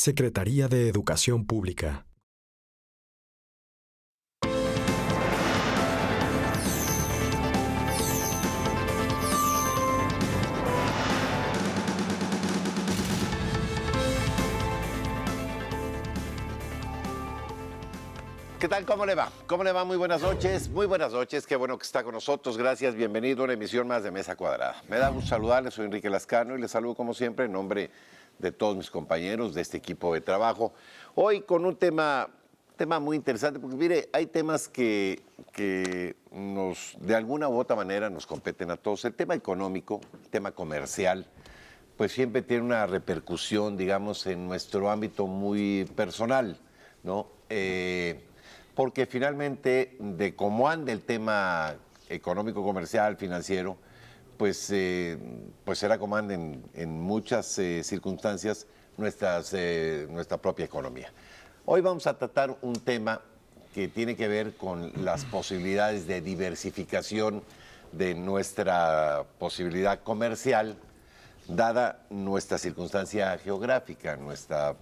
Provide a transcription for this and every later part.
Secretaría de Educación Pública. ¿Qué tal? ¿Cómo le va? ¿Cómo le va? Muy buenas noches. Muy buenas noches. Qué bueno que está con nosotros. Gracias. Bienvenido a una emisión más de Mesa Cuadrada. Me da gusto saludarle. Soy Enrique Lascano y les saludo como siempre en nombre de todos mis compañeros de este equipo de trabajo. Hoy con un tema muy interesante porque mire, hay temas que de alguna u otra manera nos competen a todos. El tema económico, el tema comercial, pues siempre tiene una repercusión, digamos, en nuestro ámbito muy personal, ¿no? Porque finalmente, de cómo anda el tema económico, comercial, financiero, pues será como anda en muchas circunstancias nuestra propia economía. Hoy vamos a tratar un tema que tiene que ver con las posibilidades de diversificación de nuestra posibilidad comercial, dada nuestra circunstancia geográfica, nuestra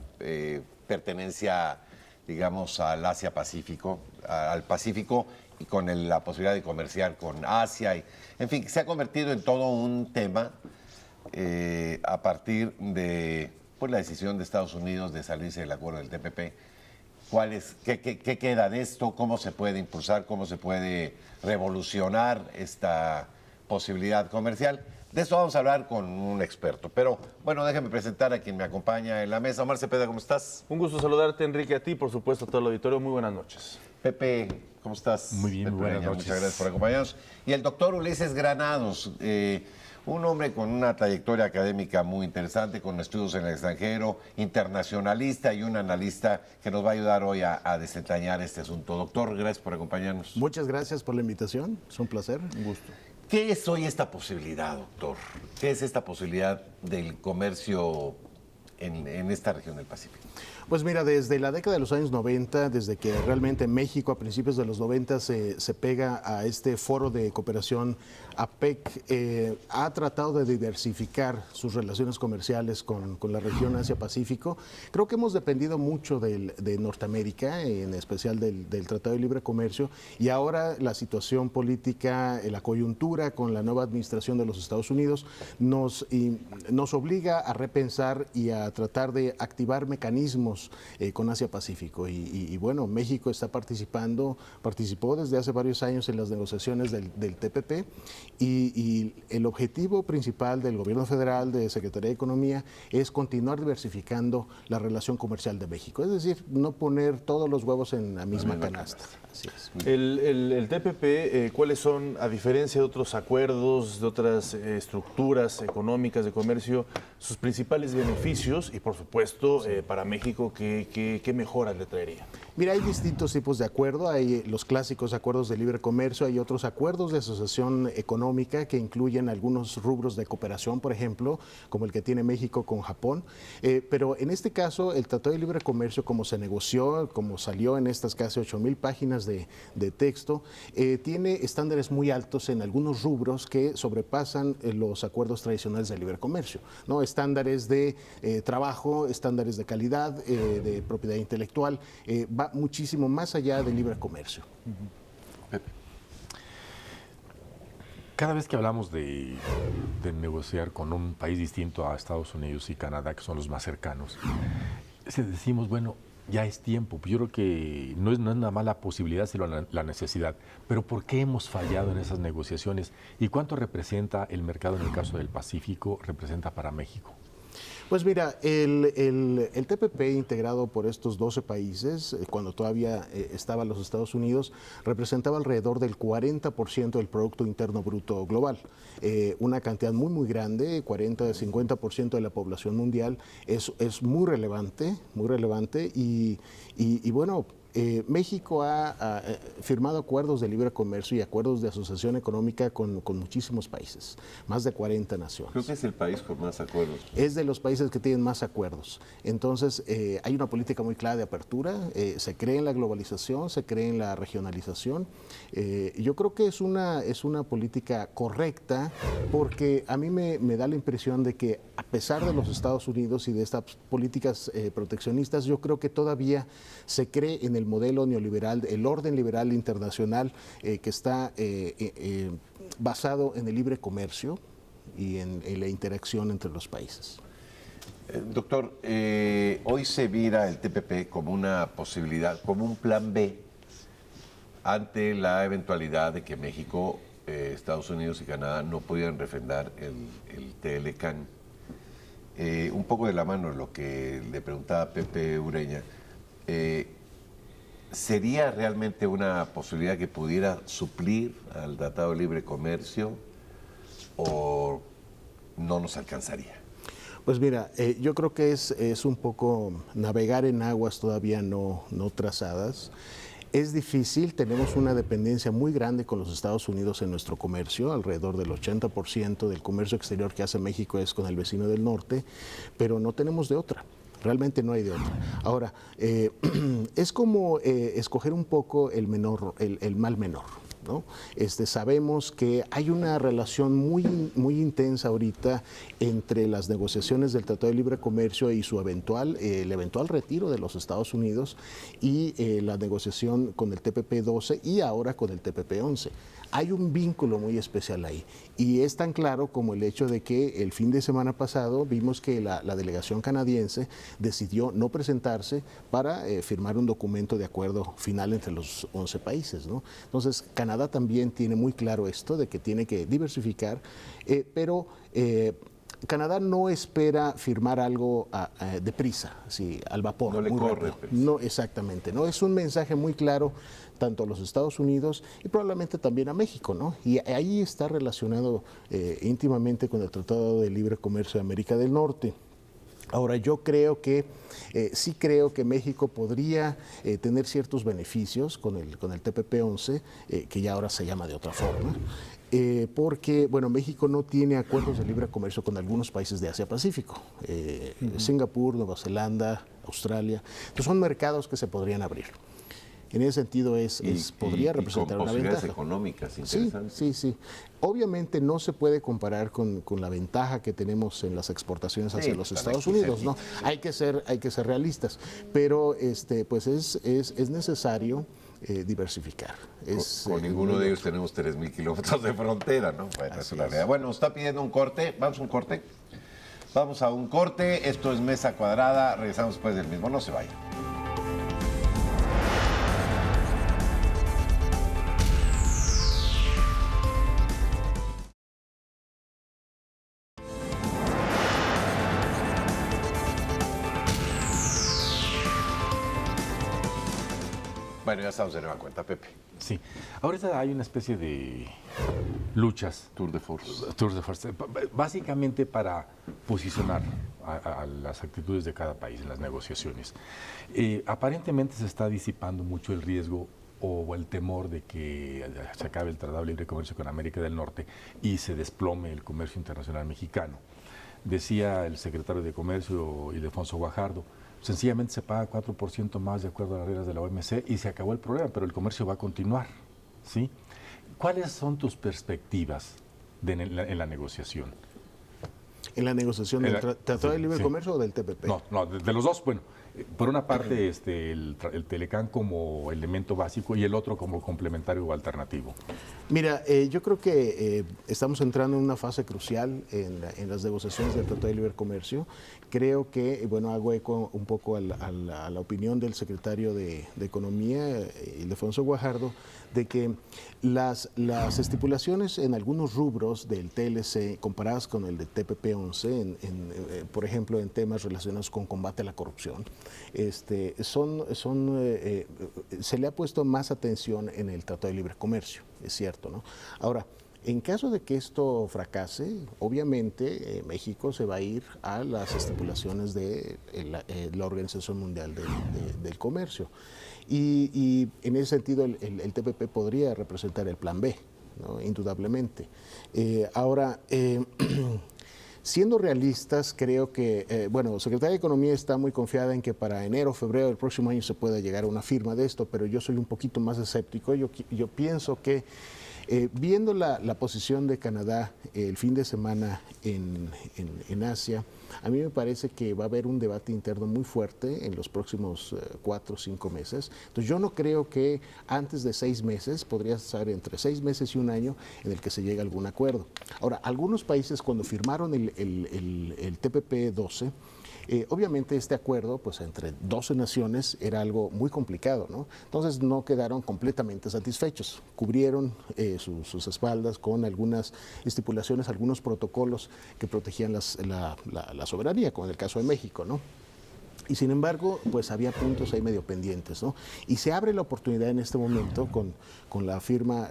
pertenencia, digamos, al Asia-Pacífico, al Pacífico, y con la posibilidad de comerciar con Asia. En fin, se ha convertido en todo un tema a partir de la decisión de Estados Unidos de salirse del acuerdo del TPP. ¿Qué queda de esto? ¿Cómo se puede impulsar? ¿Cómo se puede revolucionar esta posibilidad comercial? De esto vamos a hablar con un experto. Pero, bueno, déjame presentar a quien me acompaña en la mesa. Omar Cepeda, ¿cómo estás? Un gusto saludarte, Enrique, a ti, por supuesto, a todo el auditorio. Muy buenas noches. Pepe, ¿cómo estás? Muy bien, muy buenas noches. Muchas gracias por acompañarnos. Y el doctor Ulises Granados, un hombre con una trayectoria académica muy interesante, con estudios en el extranjero, internacionalista y un analista que nos va a ayudar hoy a desentrañar este asunto. Doctor, gracias por acompañarnos. Muchas gracias por la invitación, es un placer. Un gusto. ¿Qué es hoy esta posibilidad, doctor? ¿Qué es esta posibilidad del comercio en esta región del Pacífico? Pues mira, desde la década de los años 90, desde que realmente México a principios de los 90 se pega a este foro de cooperación APEC, ha tratado de diversificar sus relaciones comerciales con la región Asia-Pacífico. Creo que hemos dependido mucho de Norteamérica, en especial del Tratado de Libre Comercio, y ahora la situación política, la coyuntura con la nueva administración de los Estados Unidos nos obliga a repensar y a tratar de activar mecanismos con Asia-Pacífico. Y bueno, México participó desde hace varios años en las negociaciones del TPP y el objetivo principal del gobierno federal, de Secretaría de Economía, es continuar diversificando la relación comercial de México. Es decir, no poner todos los huevos en la misma canasta. Así es. El TPP, ¿cuáles son, a diferencia de otros acuerdos, de otras estructuras económicas de comercio, sus principales beneficios y, por supuesto, para México, qué mejoras le traería? Mira, hay distintos tipos de acuerdo. Hay los clásicos acuerdos de libre comercio, hay otros acuerdos de asociación económica que incluyen algunos rubros de cooperación, por ejemplo, como el que tiene México con Japón. Pero en este caso, el Tratado de Libre Comercio, como se negoció, como salió en estas casi 8,000 páginas de texto, tiene estándares muy altos en algunos rubros que sobrepasan los acuerdos tradicionales de libre comercio, ¿no? Estándares de trabajo, estándares de calidad, de propiedad intelectual, va muchísimo más allá del libre comercio. Cada vez que hablamos de negociar con un país distinto a Estados Unidos y Canadá, que son los más cercanos, decimos, bueno, ya es tiempo. Yo creo que no es una mala posibilidad, sino la necesidad. Pero ¿por qué hemos fallado en esas negociaciones? ¿Y cuánto representa el mercado en el caso del Pacífico, representa para México? Pues mira, el TPP integrado por estos 12 países, cuando todavía estaban los Estados Unidos, representaba alrededor del 40% del Producto Interno Bruto global. Una cantidad muy grande, 40-50% de la población mundial, es muy relevante y bueno, México ha firmado acuerdos de libre comercio y acuerdos de asociación económica con muchísimos países, más de 40 naciones. Creo que es el país con más acuerdos. Es de los países que tienen más acuerdos. Entonces, hay una política muy clara de apertura, se cree en la globalización, se cree en la regionalización. Yo creo que es una política correcta porque a mí me da la impresión de que a pesar de los Estados Unidos y de estas políticas proteccionistas, yo creo que todavía se cree en el modelo neoliberal, el orden liberal internacional que está basado en el libre comercio y en la interacción entre los países. Doctor, hoy se mira el TPP como una posibilidad, como un plan B ante la eventualidad de que México, Estados Unidos y Canadá no pudieran refrendar el TLCAN. Un poco de la mano de lo que le preguntaba Pepe Ureña, ¿sería realmente una posibilidad que pudiera suplir al Tratado de Libre Comercio o no nos alcanzaría? Pues mira, yo creo que es un poco navegar en aguas todavía no trazadas. Es difícil, tenemos una dependencia muy grande con los Estados Unidos en nuestro comercio, alrededor del 80% del comercio exterior que hace México es con el vecino del norte, pero no tenemos de otra. Realmente no hay de otra. Ahora, es como escoger un poco el mal menor, ¿no? Sabemos que hay una relación muy intensa ahorita entre las negociaciones del Tratado de Libre Comercio y su el eventual retiro de los Estados Unidos y la negociación con el TPP-12 y ahora con el TPP-11. Hay un vínculo muy especial ahí y es tan claro como el hecho de que el fin de semana pasado vimos que la delegación canadiense decidió no presentarse para firmar un documento de acuerdo final entre los 11 países, ¿no? Entonces, Canadá también tiene muy claro esto de que tiene que diversificar, pero Canadá no espera firmar algo deprisa, así, al vapor. No le corre. No, exactamente. No, es un mensaje muy claro tanto a los Estados Unidos y probablemente también a México, ¿no? Y ahí está relacionado íntimamente con el Tratado de Libre Comercio de América del Norte. Ahora, yo creo que, sí creo que México podría tener ciertos beneficios con el TPP-11, que ya ahora se llama de otra forma, porque, bueno, México no tiene acuerdos de libre comercio con algunos países de Asia-Pacífico, Singapur, Nueva Zelanda, Australia. Entonces, son mercados que se podrían abrir. En ese sentido, podría representar una ventaja. Posibilidades económicas interesantes. Sí. Obviamente no se puede comparar con la ventaja que tenemos en las exportaciones hacia los Estados Unidos, ¿no? Hay que ser realistas, pero pues es necesario diversificar. Con ninguno de ellos tenemos 3,000 kilómetros de frontera, ¿no? Bueno, eso es la realidad. Bueno, nos está pidiendo un corte. ¿Vamos a un corte? Vamos a un corte. Esto es Mesa Cuadrada. Regresamos después del mismo. No se vayan. Bueno, ya estamos de nueva cuenta, Pepe. Sí. Ahorita hay una especie de luchas. Tour de force. Tours de Force. Básicamente para posicionar a las actitudes de cada país en las negociaciones. Aparentemente se está disipando mucho el riesgo o el temor de que se acabe el Tratado de Libre Comercio con América del Norte y se desplome el comercio internacional mexicano. Decía el secretario de Comercio, Ildefonso Guajardo, sencillamente se paga 4% más de acuerdo a las reglas de la OMC y se acabó el problema, pero el comercio va a continuar, ¿sí? ¿Cuáles son tus perspectivas en la negociación? ¿En la negociación del Tratado de Libre Comercio o del TPP? No, de los dos, bueno. Por una parte, el TLCAN como elemento básico y el otro como complementario o alternativo. Mira, yo creo que estamos entrando en una fase crucial en las negociaciones del Tratado de Libre Comercio. Creo que, bueno, hago eco un poco a la opinión del secretario de Economía, Ildefonso Guajardo, de que las estipulaciones en algunos rubros del TLC comparadas con el de TPP-11, por ejemplo, en temas relacionados con combate a la corrupción, se le ha puesto más atención en el Tratado de Libre Comercio, es cierto, ¿no? Ahora, En caso de que esto fracase, obviamente México se va a ir a las estipulaciones de la Organización Mundial del Comercio. Y en ese sentido el TPP podría representar el plan B, ¿no? Indudablemente. Ahora, siendo realistas, creo que, la Secretaría de Economía está muy confiada en que para enero o febrero del próximo año se pueda llegar a una firma de esto, pero yo soy un poquito más escéptico. Yo pienso que viendo la posición de Canadá el fin de semana en Asia, a mí me parece que va a haber un debate interno muy fuerte en los próximos 4 o 5 meses. Entonces yo no creo que antes de 6 meses, podría estar entre 6 meses y un año, en el que se llegue a algún acuerdo. Ahora, algunos países cuando firmaron el TPP-12, obviamente este acuerdo, pues entre 12 naciones, era algo muy complicado, ¿no? Entonces no quedaron completamente satisfechos. Cubrieron sus espaldas con algunas estipulaciones, algunos protocolos que protegían la soberanía, como en el caso de México, ¿no? Y sin embargo, pues había puntos ahí medio pendientes, ¿no? Y se abre la oportunidad en este momento con la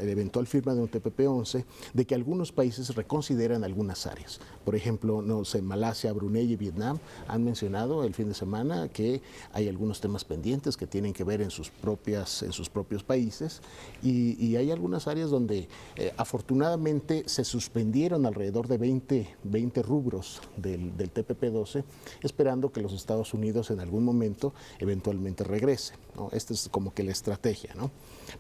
eventual firma de un TPP-11, de que algunos países reconsideran algunas áreas. Por ejemplo, no sé, Malasia, Brunei y Vietnam han mencionado el fin de semana que hay algunos temas pendientes que tienen que ver en sus propios países, y hay algunas áreas donde afortunadamente se suspendieron alrededor de 20 rubros del TPP-12, esperando que los Estados Unidos en algún momento eventualmente regrese, ¿no? Esta es como que la estrategia, ¿no?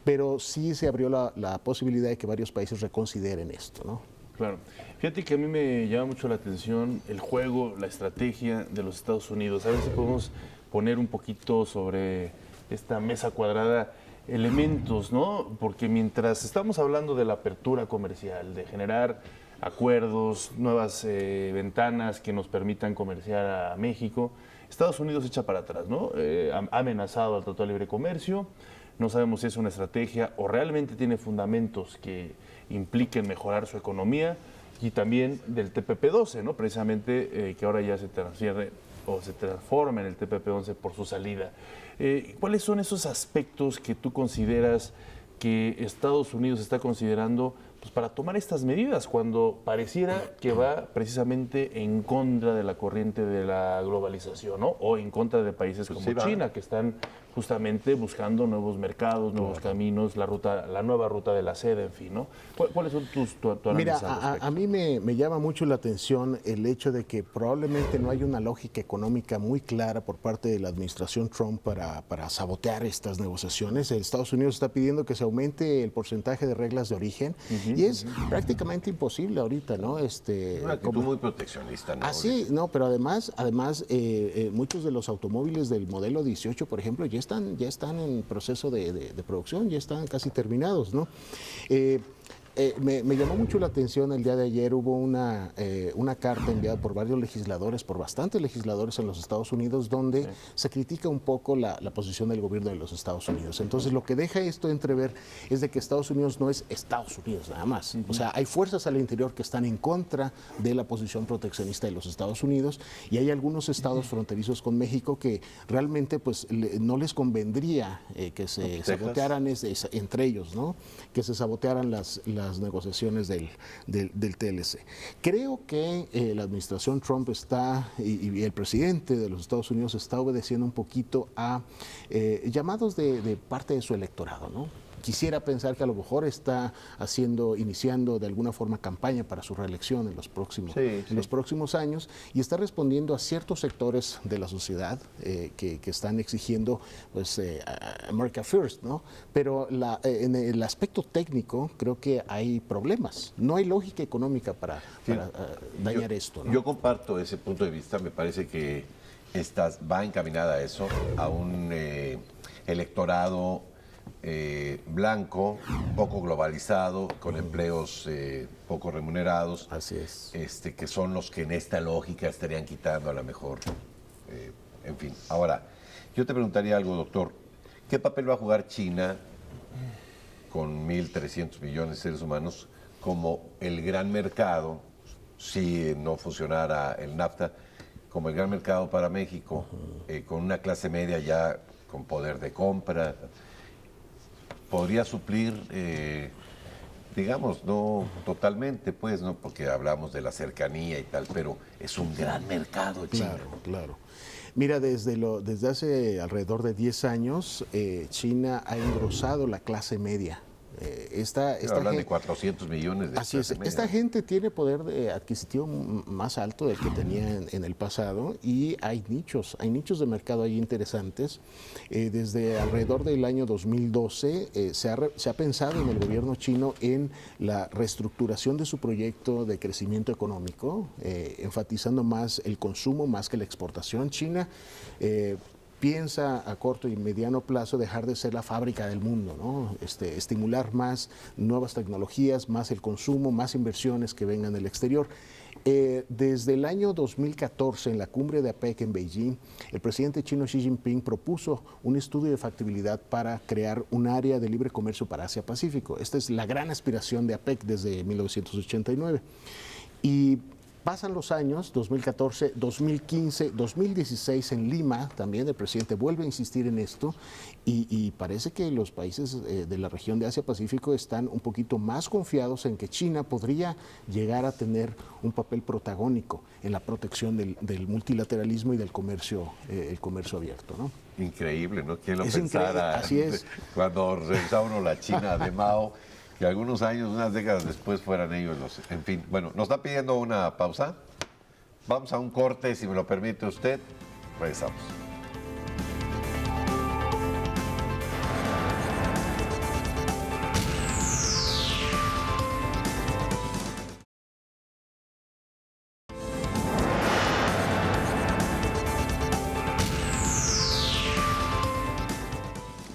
Pero sí se abrió la posibilidad de que varios países reconsideren esto, ¿no? Claro. Fíjate que a mí me llama mucho la atención el juego, la estrategia de los Estados Unidos. A ver si podemos poner un poquito sobre esta mesa cuadrada elementos, ¿no? Porque mientras estamos hablando de la apertura comercial, de generar acuerdos, nuevas ventanas que nos permitan comerciar a México, Estados Unidos echa para atrás, ¿no? Ha amenazado al Tratado de Libre Comercio, no sabemos si es una estrategia o realmente tiene fundamentos que impliquen mejorar su economía, y también del TPP-12, ¿no? Precisamente que ahora ya se transfiere o se transforma en el TPP-11 por su salida. ¿Cuáles son esos aspectos que tú consideras que Estados Unidos está considerando, pues, para tomar estas medidas cuando pareciera que va precisamente en contra de la corriente de la globalización, ¿no? O en contra de países Pues como sí, China, que están justamente buscando nuevos mercados, nuevos caminos, la nueva ruta de la seda, en fin, ¿no? ¿Cuáles son tu análisis Mira, al respecto? a mí me llama mucho la atención el hecho de que probablemente no hay una lógica económica muy clara por parte de la administración Trump para sabotear estas negociaciones. Estados Unidos está pidiendo que se aumente el porcentaje de reglas de origen, y es prácticamente imposible ahorita, ¿no? Una actitud muy proteccionista, ¿no? Sí, no, pero además muchos de los automóviles del modelo 18, por ejemplo, ya están en proceso de producción, ya están casi terminados, ¿no? Me llamó mucho la atención el día de ayer, hubo una carta enviada por varios legisladores, por bastantes legisladores en los Estados Unidos, donde se critica un poco la posición del gobierno de los Estados Unidos. Entonces, lo que deja esto entrever es de que Estados Unidos no es Estados Unidos nada más. O sea, hay fuerzas al interior que están en contra de la posición proteccionista de los Estados Unidos, y hay algunos estados fronterizos con México que realmente pues no les convendría que se sabotearan entre ellos, ¿no? Que se sabotearan las negociaciones del TLC. Creo que la administración Trump está, y el presidente de los Estados Unidos está obedeciendo un poquito a llamados de parte de su electorado, ¿no? Quisiera pensar que a lo mejor está iniciando de alguna forma campaña para su reelección en los próximos años, y está respondiendo a ciertos sectores de la sociedad que están exigiendo, pues, America First, ¿no? Pero en el aspecto técnico creo que hay problemas. No hay lógica económica para dañar esto, ¿no? Yo comparto ese punto de vista, me parece que va encaminada a eso, a un electorado blanco, poco globalizado, con empleos poco remunerados. Así es. Que son los que en esta lógica estarían quitando a lo mejor. En fin, ahora, yo te preguntaría algo, doctor. ¿Qué papel va a jugar China con 1.300 millones de seres humanos como el gran mercado, si no funcionara el NAFTA, como el gran mercado para México, con una clase media ya con poder de compra? ¿Podría suplir digamos, no totalmente, pues, ¿no? Porque hablamos de la cercanía y tal, pero es un gran mercado, China. Claro, claro. Mira, desde hace alrededor de 10 años, China ha engrosado la clase media. Hablan de 400 millones de Así es, clase media. esta gente tiene poder adquisitivo más alto del que tenía en el pasado y hay nichos de mercado ahí interesantes. Desde alrededor del año 2012 se ha pensado en el gobierno chino en la reestructuración de su proyecto de crecimiento económico, enfatizando más el consumo más que la exportación. China piensa a corto y mediano plazo dejar de ser la fábrica del mundo, ¿no? Estimular más nuevas tecnologías, más el consumo, más inversiones que vengan del exterior. Desde el año 2014, en la cumbre de APEC en Beijing, el presidente chino Xi Jinping propuso un estudio de factibilidad para crear un área de libre comercio para Asia-Pacífico. Esta es la gran aspiración de APEC desde 1989. Y pasan los años, 2014, 2015, 2016 en Lima, también el presidente vuelve a insistir en esto y parece que los países de la región de Asia-Pacífico están un poquito más confiados en que China podría llegar a tener un papel protagónico en la protección del multilateralismo y del comercio, el comercio abierto, ¿no? Increíble, ¿no? ¿Quién lo Es pensara? increíble, así es. Cuando revisaba uno la China de Mao, que algunos años, unas décadas después fueran ellos los... En fin, bueno, nos está pidiendo una pausa. Vamos a un corte, si me lo permite usted. Regresamos.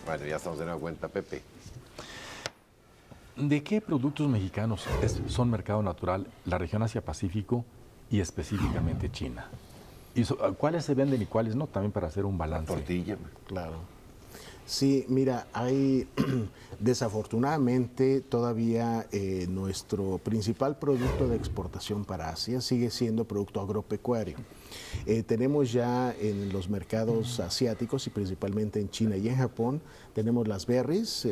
Bueno, ya estamos de nueva cuenta, Pepe. ¿De qué productos mexicanos son mercado natural la región Asia-Pacífico y específicamente China? ¿Y cuáles se venden y cuáles no? También para hacer un balance. Tortilla. Claro. Sí, mira, hay desafortunadamente todavía nuestro principal producto de exportación para Asia sigue siendo producto agropecuario. Tenemos ya en los mercados asiáticos y principalmente en China y en Japón, tenemos las berries,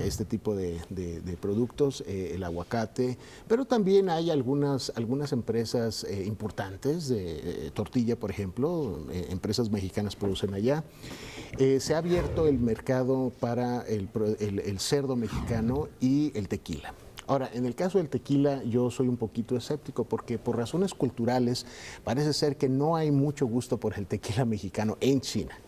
este tipo de productos, el aguacate, pero también hay algunas empresas importantes de tortilla, por ejemplo, empresas mexicanas producen allá. Se ha abierto el mercado para el cerdo mexicano y el tequila. Ahora, en el caso del tequila yo soy un poquito escéptico porque por razones culturales parece ser que no hay mucho gusto por el tequila mexicano en China.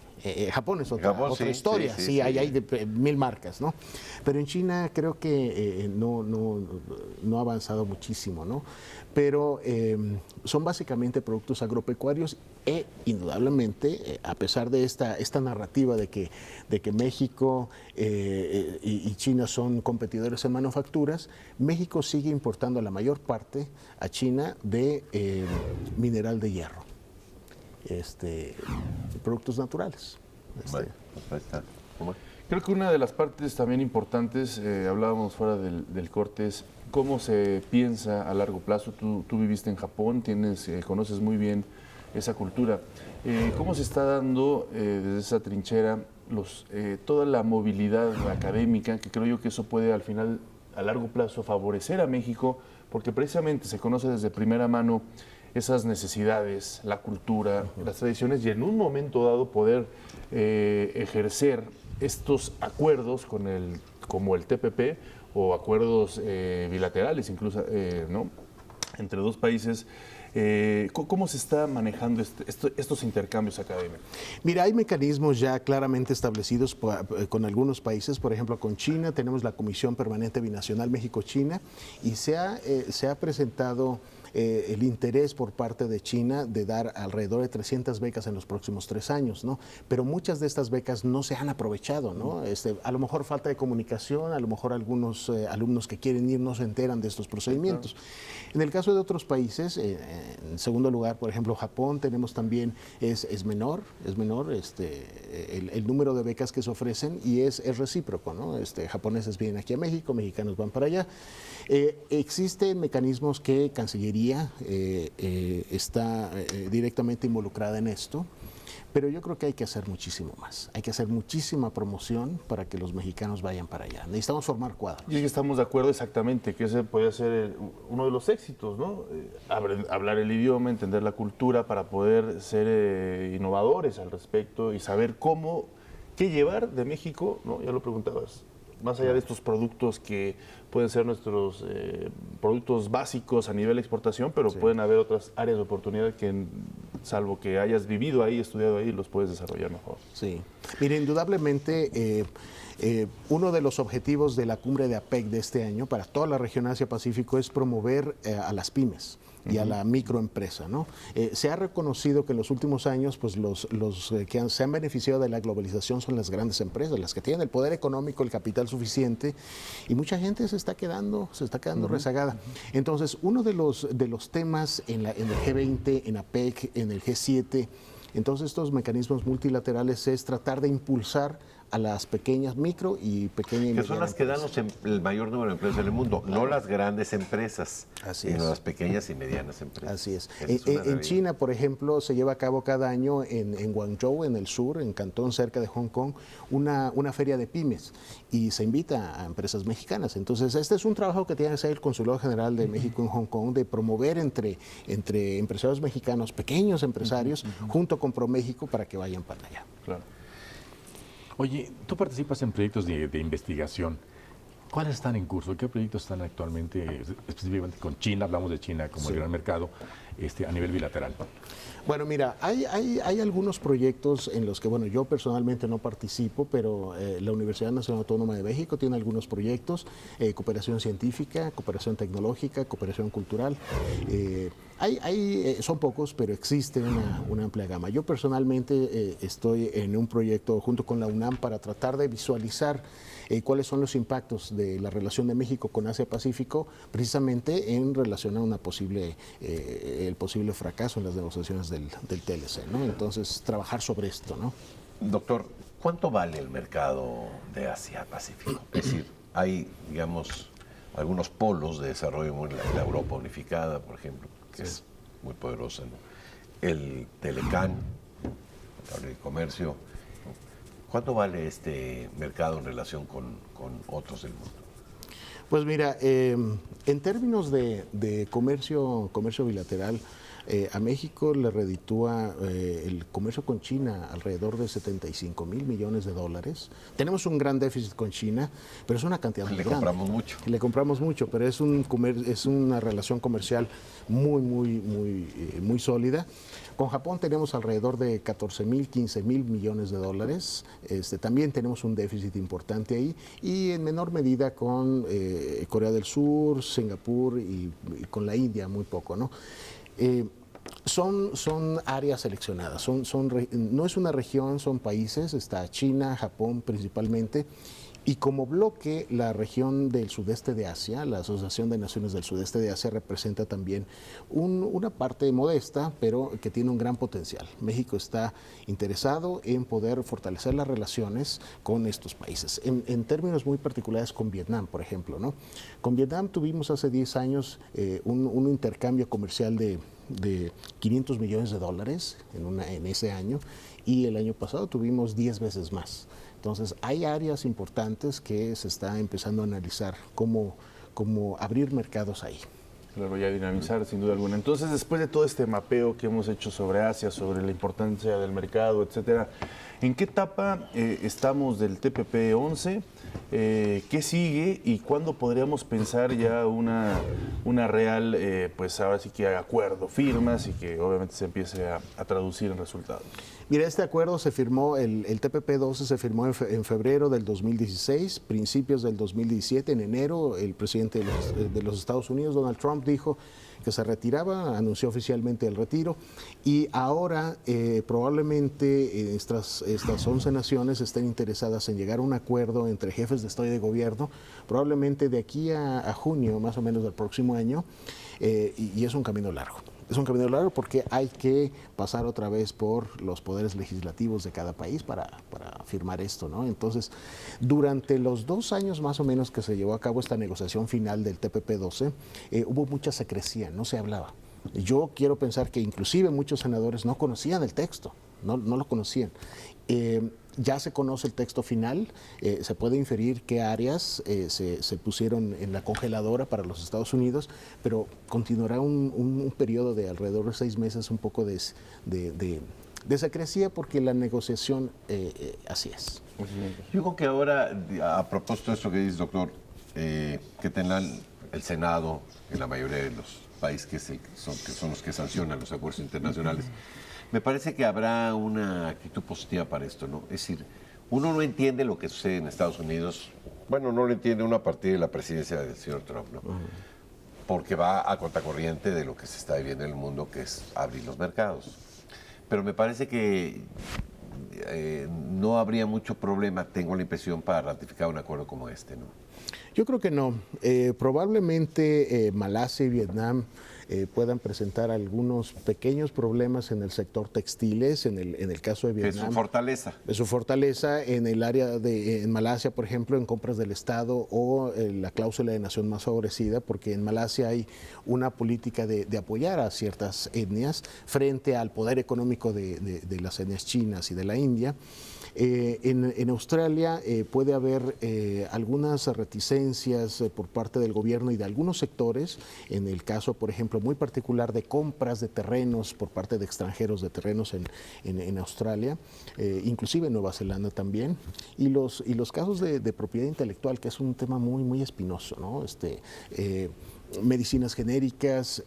Japón es otra historia, sí, hay de 1000 marcas, ¿no? Pero en China creo que no ha avanzado muchísimo, ¿no? Pero son básicamente productos agropecuarios e indudablemente, a pesar de esta narrativa de que México y China son competidores en manufacturas, México sigue importando la mayor parte a China de mineral de hierro. Productos naturales. Bueno, pues ahí está. ¿Cómo? Creo que una de las partes también importantes, hablábamos fuera del corte, es cómo se piensa a largo plazo. Tú viviste en Japón, conoces muy bien esa cultura. ¿Cómo se está dando desde esa trinchera toda la movilidad académica? Que creo yo que eso puede al final, a largo plazo, favorecer a México, porque precisamente se conoce desde primera mano esas necesidades, la cultura, las tradiciones, y en un momento dado poder ejercer estos acuerdos como el TPP o acuerdos bilaterales incluso, ¿no? Entre dos países. ¿Cómo se está manejando estos intercambios académicos? Mira, hay mecanismos ya claramente establecidos con algunos países. Por ejemplo, con China tenemos la Comisión Permanente Binacional México-China y se ha presentado el interés por parte de China de dar alrededor de 300 becas en los próximos 3 años, ¿no? Pero muchas de estas becas no se han aprovechado, ¿no? A lo mejor falta de comunicación, a lo mejor algunos alumnos que quieren ir no se enteran de estos procedimientos. En el caso de otros países, en segundo lugar, por ejemplo, Japón, tenemos también, es menor el número de becas que se ofrecen y es recíproco, ¿no? Japoneses vienen aquí a México, mexicanos van para allá. Existen mecanismos que Cancillería está directamente involucrada en esto. Pero yo creo que hay que hacer muchísimo más. Hay que hacer muchísima promoción para que los mexicanos vayan para allá. Necesitamos formar cuadros. Y es que estamos de acuerdo exactamente que ese puede ser uno de los éxitos, ¿no? Hablar el idioma, entender la cultura para poder ser innovadores al respecto y saber qué llevar de México, ¿no? Ya lo preguntabas, más allá de estos productos que pueden ser nuestros productos básicos a nivel de exportación, pero pueden haber otras áreas de oportunidad que, salvo que hayas vivido ahí, estudiado ahí, los puedes desarrollar mejor. Sí. Mire, indudablemente, uno de los objetivos de la cumbre de APEC de este año para toda la región Asia-Pacífico es promover a las pymes y a la microempresa, ¿no? Se ha reconocido que en los últimos años, pues los que se han beneficiado de la globalización son las grandes empresas, las que tienen el poder económico, el capital suficiente, y mucha gente se está quedando rezagada. Entonces, uno de los temas en el G20, en APEC, en el G7, en todos estos mecanismos multilaterales es tratar de impulsar a las pequeñas, micro y pequeña y mediana. Que son las que dan el mayor número de empleos en el mundo, no las grandes empresas, sino las pequeñas y medianas empresas. Así es. En China, por ejemplo, se lleva a cabo cada año en Guangzhou, en el sur, en Cantón, cerca de Hong Kong, una feria de pymes y se invita a empresas mexicanas. Entonces, este es un trabajo que tiene que hacer el Consulado General de México en Hong Kong, de promover entre empresarios mexicanos, pequeños empresarios, junto con ProMéxico para que vayan para allá. Claro. Oye, tú participas en proyectos de investigación. ¿Cuáles están en curso? ¿Qué proyectos están actualmente, específicamente con China? Hablamos de China como el gran mercado, a nivel bilateral. Bueno, mira, hay algunos proyectos en los que, bueno, yo personalmente no participo, pero la Universidad Nacional Autónoma de México tiene algunos proyectos, cooperación científica, cooperación tecnológica, cooperación cultural. Son pocos, pero existe una amplia gama. Yo personalmente estoy en un proyecto junto con la UNAM para tratar de visualizar cuáles son los impactos de la relación de México con Asia-Pacífico, precisamente en relación a el posible fracaso en las negociaciones del TLC, ¿no? Entonces, trabajar sobre esto, ¿no? Doctor, ¿cuánto vale el mercado de Asia-Pacífico? Es decir, hay, digamos, algunos polos de desarrollo, la Europa unificada, por ejemplo, que es muy poderosa, ¿no? El Telecán, el comercio. ¿Cuánto vale este mercado en relación con otros del mundo? Pues mira, en términos de comercio bilateral, a México le reditúa el comercio con China alrededor de 75 mil millones de dólares. Tenemos un gran déficit con China, pero es una cantidad muy grande. Le compramos mucho. Le compramos mucho, pero es una relación comercial muy sólida. Con Japón tenemos alrededor de 14 mil, 15 mil millones de dólares. También tenemos un déficit importante ahí. Y en menor medida con Corea del Sur, Singapur y con la India, muy poco, ¿no? Son áreas seleccionadas, no es una región, son países, está China, Japón principalmente, y como bloque la región del sudeste de Asia, la Asociación de Naciones del Sudeste de Asia representa también una parte modesta, pero que tiene un gran potencial. México está interesado en poder fortalecer las relaciones con estos países, en términos muy particulares con Vietnam, por ejemplo, ¿no? Con Vietnam tuvimos hace 10 años un intercambio comercial de 500 millones de dólares en ese año, y el año pasado tuvimos 10 veces más. Entonces, hay áreas importantes que se está empezando a analizar cómo abrir mercados ahí. Claro, y a dinamizar sin duda alguna. Entonces, después de todo este mapeo que hemos hecho sobre Asia, sobre la importancia del mercado, etcétera, ¿en qué etapa estamos del TPP-11? ¿Qué sigue y cuándo podríamos pensar ya una real, pues ahora sí que acuerdo, firmas y que obviamente se empiece a traducir en resultados? Mira, este acuerdo se firmó, el TPP-12 se firmó en febrero del 2016, principios del 2017, en enero, el presidente de los Estados Unidos, Donald Trump, dijo que se retiraba, anunció oficialmente el retiro, y ahora probablemente estas 11 naciones estén interesadas en llegar a un acuerdo entre jefes de Estado y de gobierno, probablemente de aquí a junio, más o menos del próximo año, y es un camino largo. Es un camino largo porque hay que pasar otra vez por los poderes legislativos de cada país para firmar esto, ¿no? Entonces, durante los 2 años más o menos que se llevó a cabo esta negociación final del TPP-12, hubo mucha secrecía, no se hablaba. Yo quiero pensar que inclusive muchos senadores no conocían el texto. no lo conocían. Ya se conoce el texto final, se puede inferir qué áreas se pusieron en la congeladora para los Estados Unidos, pero continuará un periodo de alrededor de 6 meses un poco de secrecía porque la negociación así es. Yo creo que ahora, a propósito de esto que dice, doctor, que tengan el Senado en la mayoría de los países que son los que sancionan los acuerdos internacionales, me parece que habrá una actitud positiva para esto, ¿no? Es decir, uno no entiende lo que sucede en Estados Unidos, bueno, no lo entiende uno a partir de la presidencia del señor Trump, ¿no? Porque va a contracorriente de lo que se está viviendo en el mundo, que es abrir los mercados. Pero me parece que no habría mucho problema, tengo la impresión, para ratificar un acuerdo como este, ¿no? Yo creo que no. Probablemente Malasia y Vietnam puedan presentar algunos pequeños problemas en el sector textiles, en el caso de Vietnam. Es su fortaleza. Es su fortaleza en el área en Malasia, por ejemplo, en compras del Estado o la cláusula de nación más favorecida, porque en Malasia hay una política de apoyar a ciertas etnias frente al poder económico de las etnias chinas y de la India. En Australia puede haber algunas reticencias por parte del gobierno y de algunos sectores, en el caso, por ejemplo, muy particular de compras de terrenos por parte de extranjeros de terrenos en Australia, inclusive en Nueva Zelanda también, y los casos de propiedad intelectual, que es un tema muy, muy espinoso, ¿no? Medicinas genéricas,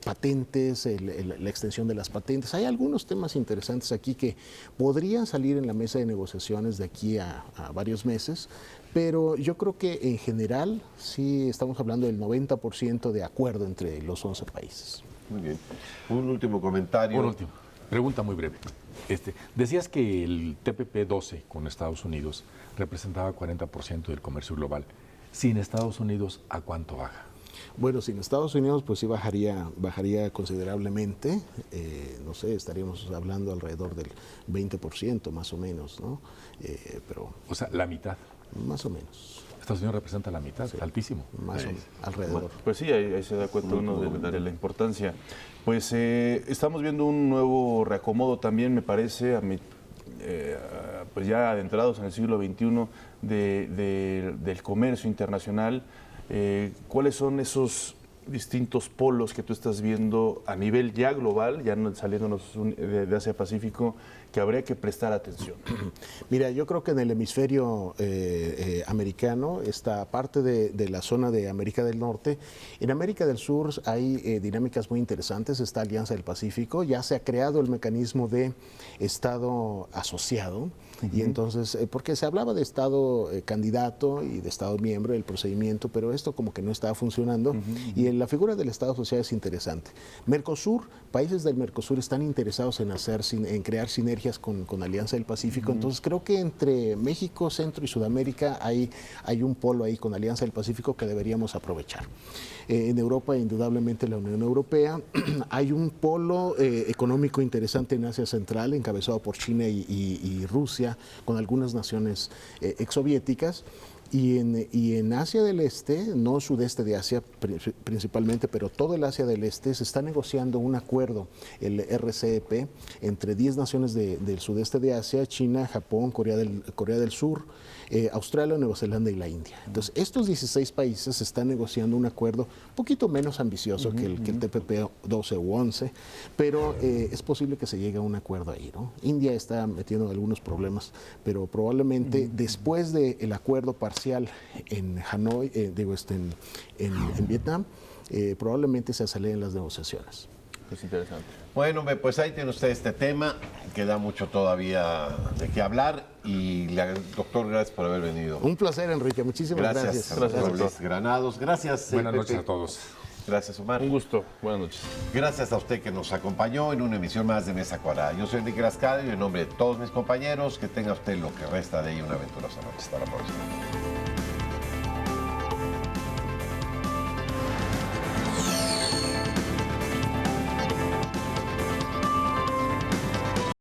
patentes, la extensión de las patentes. Hay algunos temas interesantes aquí que podrían salir en la mesa de negociaciones de aquí a varios meses, pero yo creo que en general sí estamos hablando del 90% de acuerdo entre los 11 países. Muy bien. Un último comentario. Un último. Pregunta muy breve. Decías que el TPP-12 con Estados Unidos representaba 40% del comercio global. Sin Estados Unidos, ¿a cuánto baja? Bueno, sin Estados Unidos, pues sí bajaría considerablemente. No sé, estaríamos hablando alrededor del 20% más o menos, ¿no? Pero o sea, la mitad. Más o menos. Estados Unidos representa la mitad, sí. Altísimo. Más o menos, alrededor. Bueno, pues sí, ahí se da cuenta uno de la importancia. Pues estamos viendo un nuevo reacomodo también, me parece, pues ya adentrados en el siglo XXI, del comercio internacional. ¿Cuáles son esos distintos polos que tú estás viendo a nivel ya global, ya saliéndonos de Asia-Pacífico, que habría que prestar atención? Mira, yo creo que en el hemisferio americano, esta parte de la zona de América del Norte, en América del Sur hay dinámicas muy interesantes. Esta Alianza del Pacífico, ya se ha creado el mecanismo de Estado asociado, y entonces, porque se hablaba de Estado candidato y de Estado miembro del procedimiento, pero esto como que no estaba funcionando, y la figura del Estado asociado es interesante. Mercosur, países del Mercosur están interesados en crear sinergias con Alianza del Pacífico, entonces creo que entre México, Centro y Sudamérica hay un polo ahí con Alianza del Pacífico que deberíamos aprovechar. En Europa, indudablemente la Unión Europea, hay un polo económico interesante en Asia Central, encabezado por China y Rusia, con algunas naciones exsoviéticas. Y en Asia del Este, no sudeste de Asia principalmente, pero todo el Asia del Este, se está negociando un acuerdo, el RCEP, entre 10 naciones del sudeste de Asia: China, Japón, Corea del Sur, Australia, Nueva Zelanda y la India. Entonces, estos 16 países están negociando un acuerdo un poquito menos ambicioso que el TPP-12 u 11, pero es posible que se llegue a un acuerdo ahí, ¿no? India está metiendo algunos problemas, pero probablemente después del acuerdo parcial en Hanoi, en Vietnam, probablemente se aceleren las negociaciones. Es interesante. Bueno, pues ahí tiene usted este tema, queda mucho todavía de qué hablar, y doctor, gracias por haber venido. Un placer, Enrique, muchísimas gracias. Gracias, Luis Granados. Gracias. Buenas Pepe. noches a todos. Gracias, Omar. Un gusto. Buenas noches. Gracias a usted que nos acompañó en una emisión más de Mesa Cuadrada. Yo soy Enrique Lascado y en nombre de todos mis compañeros, que tenga usted lo que resta de ella una aventurosa noche. Hasta la próxima.